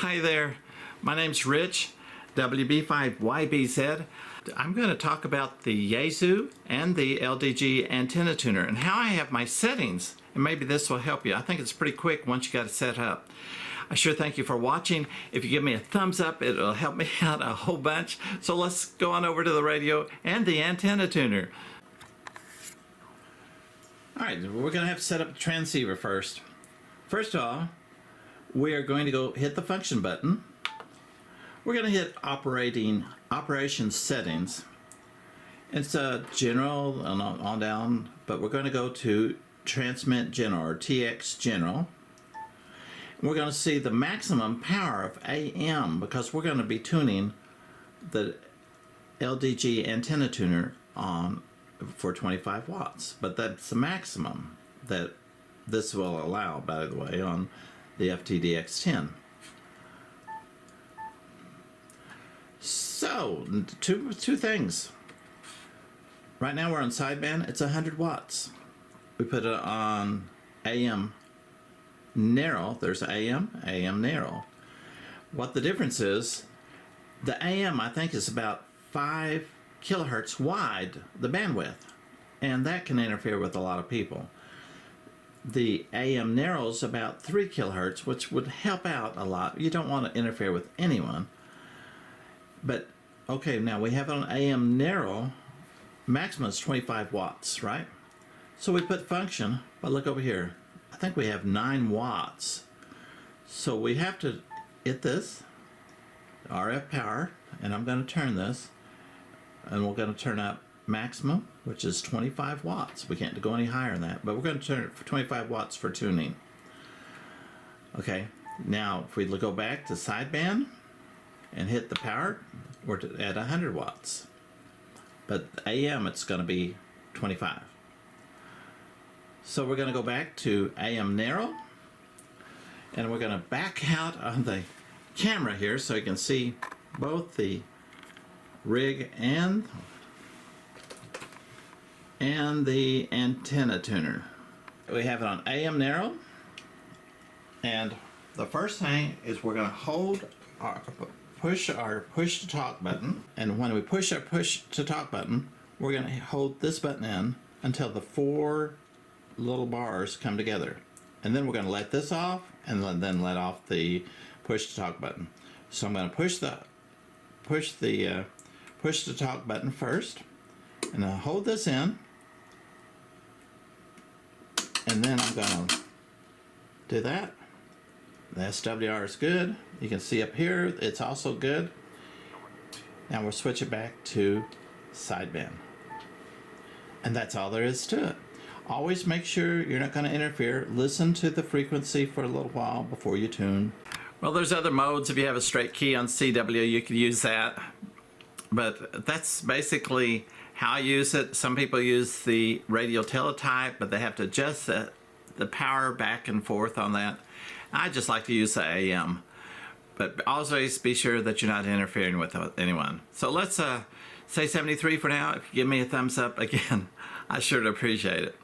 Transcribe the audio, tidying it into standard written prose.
Hi there, my name's Rich, WB5YBZ. I'm going to talk about the Yaesu and the LDG antenna tuner and how I have my settings, and maybe this will help you. I think it's pretty quick once you got it set up. I sure thank you for watching. If you give me a thumbs up, it'll help me out a whole bunch. So let's go on over to the radio and the antenna tuner. Alright, we're going to have to set up the transceiver first. First of all, we are going to go hit the function button. We're going to hit operation settings. It's a general and on down, but we're going to go to transmit general or TX general. We're going to see the maximum power of AM because we're going to be tuning the LDG antenna tuner on for 25 watts, but that's the maximum that this will allow, by the way, on the FTDX10. So, two things. Right now we're on sideband, it's 100 watts. We put it on AM narrow, there's AM narrow. What the difference is, the AM I think is about 5 kilohertz wide, the bandwidth, and that can interfere with a lot of people. The AM narrow is about 3 kilohertz, which would help out a lot. You don't want to interfere with anyone. But, okay, now we have it on AM narrow, maximum is 25 watts, right? So we put function, but look over here. I think we have 9 watts. So we have to hit this, RF power, and I'm going to turn this, and we're going to turn up maximum, which is 25 watts. We can't go any higher than that, but we're going to turn it for 25 watts for tuning. Okay, now if we go back to sideband and hit the power, we're at 100 watts. But AM, it's going to be 25. So we're going to go back to AM narrow, and we're going to back out on the camera here so you can see both the rig and the antenna tuner. We have it on AM narrow, and the first thing is we're going to hold our push to talk button, and when we push our push to talk button, we're going to hold this button in until the 4 little bars come together, and then we're going to let this off and then let off the push to talk button. So I'm going to push to talk button first, and I'll hold this in, and then I'm going to do that. The SWR is good. You can see up here it's also good. Now we'll switch it back to sideband, and that's all there is to it. Always make sure you're not going to interfere. Listen to the frequency for a little while before you tune. Well, there's other modes. If you have a straight key on CW, you can use that. But that's basically how I use it. Some people use the radio teletype, but they have to adjust the power back and forth on that. I just like to use the AM. But always be sure that you're not interfering with anyone. So let's say 73 for now. If you give me a thumbs up again, I sure appreciate it.